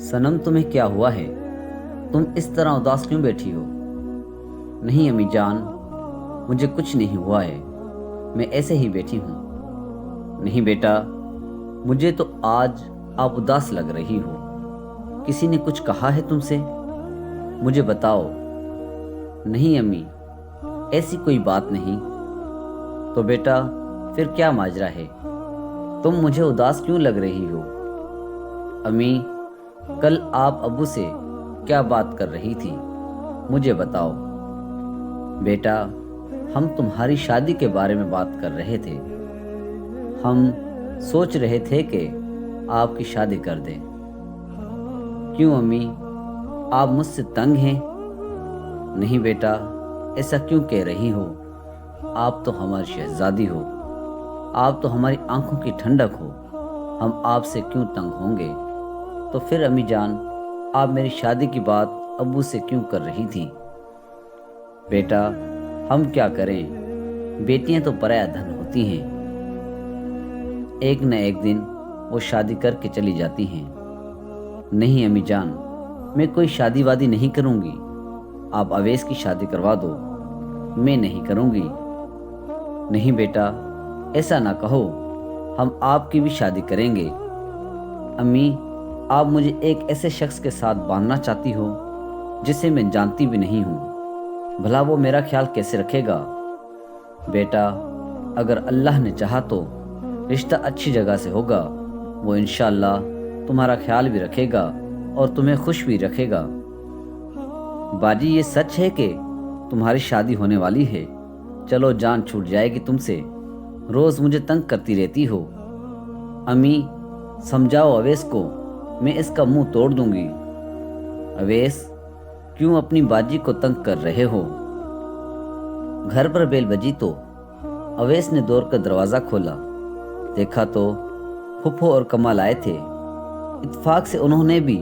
सनम, तुम्हें क्या हुआ है? तुम इस तरह उदास क्यों बैठी हो? नहीं अम्मी जान, मुझे कुछ नहीं हुआ है, मैं ऐसे ही बैठी हूँ। नहीं बेटा, मुझे तो आज आप उदास लग रही हो। किसी ने कुछ कहा है तुमसे? मुझे बताओ। नहीं अम्मी, ऐसी कोई बात नहीं। तो बेटा, फिर क्या माजरा है? तुम मुझे उदास क्यों लग रही हो? अम्मी, कल आप अब्बू से क्या बात कर रही थी, मुझे बताओ। बेटा, हम तुम्हारी शादी के बारे में बात कर रहे थे। हम सोच रहे थे कि आपकी शादी कर दें। क्यों अम्मी, आप मुझसे तंग हैं? नहीं बेटा, ऐसा क्यों कह रही हो? आप तो हमारी शहजादी हो, आप तो हमारी आंखों की ठंडक हो, हम आपसे क्यों तंग होंगे? तो फिर अम्मी जान, आप मेरी शादी की बात अब्बू से क्यों कर रही थी? बेटा, हम क्या करें, बेटियां तो पराया धन होती हैं, एक न एक दिन वो शादी करके चली जाती हैं। नहीं अम्मी जान, मैं कोई शादी वादी नहीं करूंगी। आप अवैस की शादी करवा दो, मैं नहीं करूंगी। नहीं बेटा, ऐसा ना कहो, हम आपकी भी शादी करेंगे। अम्मी, आप मुझे एक ऐसे शख्स के साथ बांधना चाहती हो जिसे मैं जानती भी नहीं हूँ। भला वो मेरा ख्याल कैसे रखेगा? बेटा, अगर अल्लाह ने चाहा तो रिश्ता अच्छी जगह से होगा, वो इंशाअल्लाह तुम्हारा ख्याल भी रखेगा और तुम्हें खुश भी रखेगा। बाजी, ये सच है कि तुम्हारी शादी होने वाली है? चलो, जान छूट जाएगी तुमसे, रोज़ मुझे तंग करती रहती हो। अम्मी, समझाओ अवैस को, मैं इसका मुंह तोड़ दूंगी। अवैस, क्यों अपनी बाजी को तंग कर रहे हो? घर पर बेल बजी तो अवैस ने दौड़ कर दरवाज़ा खोला। देखा तो फुफ्फो और कमाल आए थे। इत्तेफाक से उन्होंने भी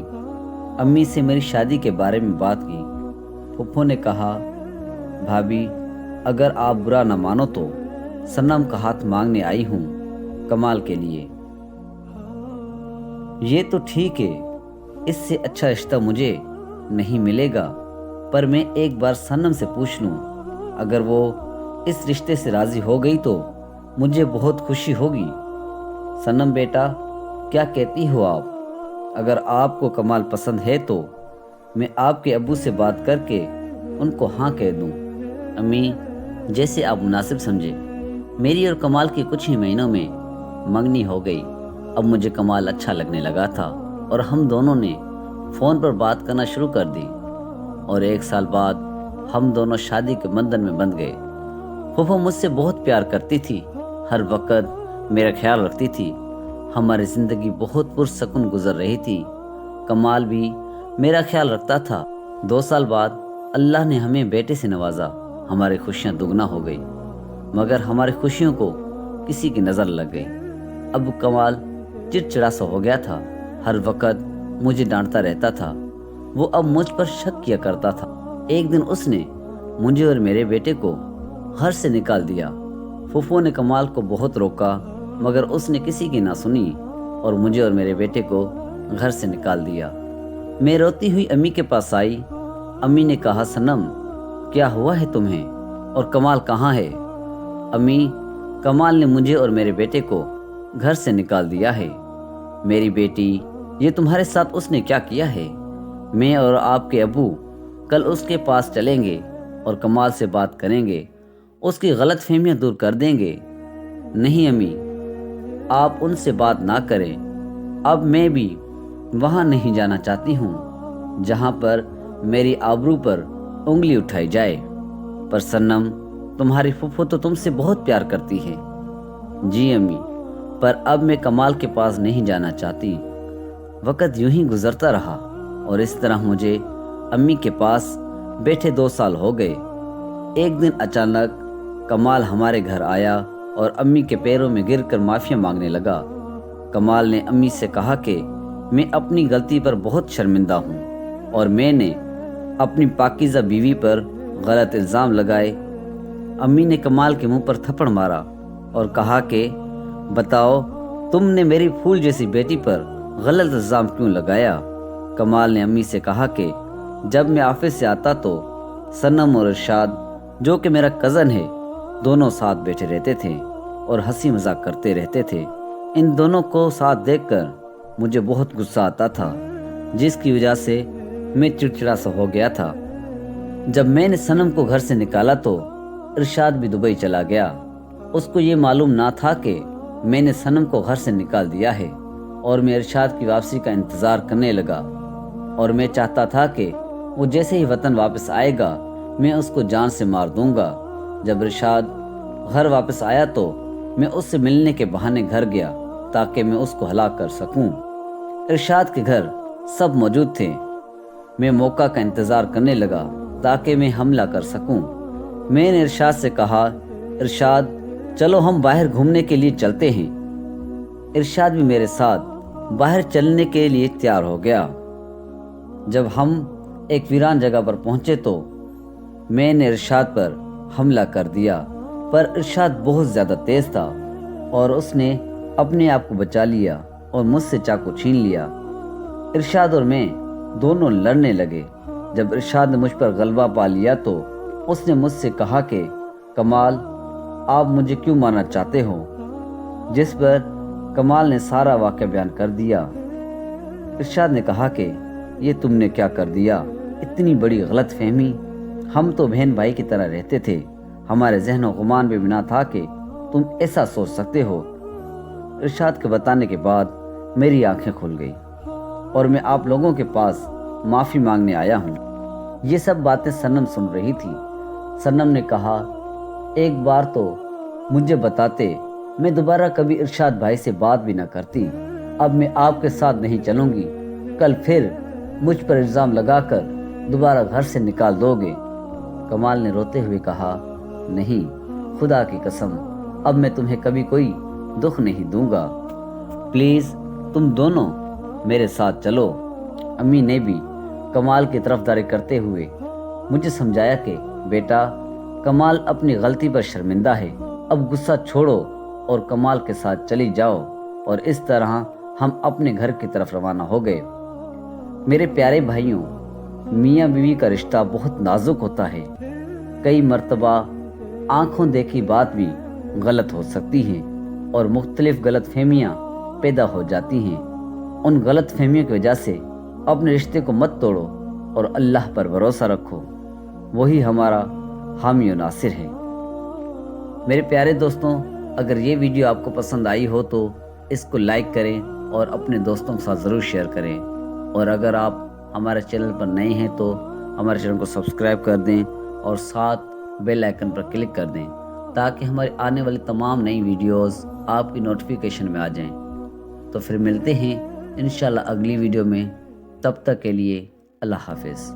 अम्मी से मेरी शादी के बारे में बात की। फुफ्फो ने कहा, भाभी, अगर आप बुरा न मानो तो सनम का हाथ मांगने आई हूँ कमाल के लिए। ये तो ठीक है, इससे अच्छा रिश्ता मुझे नहीं मिलेगा, पर मैं एक बार सनम से पूछ लूँ। अगर वो इस रिश्ते से राज़ी हो गई तो मुझे बहुत खुशी होगी। सनम बेटा, क्या कहती हो आप? अगर आपको कमाल पसंद है तो मैं आपके अब्बू से बात करके उनको हाँ कह दूँ। अम्मी, जैसे आप मुनासिब समझे। मेरी और कमाल की कुछ ही महीनों में मंगनी हो गई। अब मुझे कमाल अच्छा लगने लगा था और हम दोनों ने फ़ोन पर बात करना शुरू कर दी और 1 साल बाद हम दोनों शादी के बंधन में बंध गए। फूफो मुझसे बहुत प्यार करती थी, हर वक्त मेरा ख्याल रखती थी। हमारी ज़िंदगी बहुत पुरसकून गुजर रही थी। कमाल भी मेरा ख्याल रखता था। 2 साल बाद अल्लाह ने हमें बेटे से नवाजा। हमारी खुशियाँ दुगना हो गई, मगर हमारी खुशियों को किसी की नज़र लग गई। अब कमाल चिड़चिड़ा सा हो गया था, हर वक्त मुझे डांटता रहता था। वो अब मुझ पर शक किया करता था। एक दिन उसने मुझे और मेरे बेटे को घर से निकाल दिया। फूफो ने कमाल को बहुत रोका, मगर उसने किसी की ना सुनी और मुझे और मेरे बेटे को घर से निकाल दिया। मैं रोती हुई अम्मी के पास आई। अम्मी ने कहा, सनम, क्या हुआ है तुम्हें और कमाल कहाँ है? अम्मी, कमाल ने मुझे और मेरे बेटे को घर से निकाल दिया है। मेरी बेटी, ये तुम्हारे साथ उसने क्या किया है? मैं और आपके अब्बू कल उसके पास चलेंगे और कमाल से बात करेंगे, उसकी गलत फहमियाँ दूर कर देंगे। नहीं अम्मी, आप उनसे बात ना करें। अब मैं भी वहाँ नहीं जाना चाहती हूँ जहाँ पर मेरी आबरू पर उंगली उठाई जाए। पर सनम, तुम्हारी फूफो तो तुमसे बहुत प्यार करती है। जी अम्मी, पर अब मैं कमाल के पास नहीं जाना चाहती। वक्त यूं ही गुजरता रहा और इस तरह मुझे अम्मी के पास बैठे 2 साल हो गए। एक दिन अचानक कमाल हमारे घर आया और अम्मी के पैरों में गिरकर माफ़िया मांगने लगा। कमाल ने अम्मी से कहा कि मैं अपनी गलती पर बहुत शर्मिंदा हूँ और मैंने अपनी पाकीज़ा बीवी पर गलत इल्ज़ाम लगाए। अम्मी ने कमाल के मुंह पर थप्पड़ मारा और कहा कि बताओ, तुमने मेरी फूल जैसी बेटी पर गलत इल्ज़ाम क्यों लगाया? کمال نے امی سے کہا کہ جب میں آفس سے آتا تو صنم اور ارشاد جو کہ میرا کزن ہے دونوں ساتھ بیٹھے رہتے تھے اور ہنسی مذاق کرتے رہتے تھے۔ ان دونوں کو ساتھ دیکھ کر مجھے بہت غصہ آتا تھا، جس کی وجہ سے میں چڑچڑا سا ہو گیا تھا۔ جب میں نے صنم کو گھر سے نکالا تو ارشاد بھی دبئی چلا گیا۔ اس کو یہ معلوم نہ تھا کہ میں نے صنم کو گھر سے نکال دیا ہے، اور میں ارشاد کی واپسی کا انتظار کرنے لگا، اور میں چاہتا تھا کہ وہ جیسے ہی وطن واپس آئے گا میں اس کو جان سے مار دوں گا۔ جب ارشاد گھر واپس آیا تو میں اس سے ملنے کے بہانے گھر گیا تاکہ میں اس کو ہلاک کر سکوں۔ ارشاد کے گھر سب موجود تھے۔ میں موقع کا انتظار کرنے لگا تاکہ میں حملہ کر سکوں۔ میں نے ارشاد سے کہا، ارشاد چلو ہم باہر گھومنے کے لیے چلتے ہیں۔ ارشاد بھی میرے ساتھ باہر چلنے کے لیے تیار ہو گیا۔ جب ہم ایک ویران جگہ پر پہنچے تو میں نے ارشاد پر حملہ کر دیا، پر ارشاد بہت زیادہ تیز تھا اور اس نے اپنے آپ کو بچا لیا اور مجھ سے چاقو چھین لیا۔ ارشاد اور میں دونوں لڑنے لگے۔ جب ارشاد نے مجھ پر غلبہ پا لیا تو اس نے مجھ سے کہا کہ کمال آپ مجھے کیوں مارنا چاہتے ہو، جس پر کمال نے سارا واقعہ بیان کر دیا۔ ارشاد نے کہا کہ یہ تم نے کیا کر دیا، اتنی بڑی غلط فہمی، ہم تو بہن بھائی کی طرح رہتے تھے، ہمارے ذہن و گمان میں بنا تھا کہ تم ایسا سوچ سکتے ہو۔ ارشاد کے بتانے کے بعد میری آنکھیں کھل گئی اور میں آپ لوگوں کے پاس معافی مانگنے آیا ہوں۔ یہ سب باتیں صنم سن رہی تھی۔ صنم نے کہا، ایک بار تو مجھے بتاتے، میں دوبارہ کبھی ارشاد بھائی سے بات بھی نہ کرتی۔ اب میں آپ کے ساتھ نہیں چلوں گی، کل پھر مجھ پر الزام لگا کر دوبارہ گھر سے نکال دو گے۔ کمال نے روتے ہوئے کہا، نہیں، خدا کی قسم، اب میں تمہیں کبھی کوئی دکھ نہیں دوں گا، پلیز تم دونوں میرے ساتھ چلو۔ امی نے بھی کمال کی طرفداری کرتے ہوئے مجھے سمجھایا کہ بیٹا، کمال اپنی غلطی پر شرمندہ ہے، اب غصہ چھوڑو اور کمال کے ساتھ چلی جاؤ، اور اس طرح ہم اپنے گھر کی طرف روانہ ہو گئے۔ میرے پیارے بھائیوں، میاں بیوی کا رشتہ بہت نازک ہوتا ہے۔ کئی مرتبہ آنکھوں دیکھی بات بھی غلط ہو سکتی ہے اور مختلف غلط فہمیاں پیدا ہو جاتی ہیں۔ ان غلط فہمیوں کی وجہ سے اپنے رشتے کو مت توڑو اور اللہ پر بھروسہ رکھو، وہی ہمارا حامی و ناصر ہے۔ میرے پیارے دوستوں، اگر یہ ویڈیو آپ کو پسند آئی ہو تو اس کو لائک کریں اور اپنے دوستوں کے ساتھ ضرور شیئر کریں، اور اگر آپ ہمارے چینل پر نئے ہیں تو ہمارے چینل کو سبسکرائب کر دیں اور ساتھ بیل آئیکن پر کلک کر دیں تاکہ ہماری آنے والی تمام نئی ویڈیوز آپ کی نوٹیفیکیشن میں آ جائیں۔ تو پھر ملتے ہیں انشاءاللہ اگلی ویڈیو میں، تب تک کے لیے اللہ حافظ۔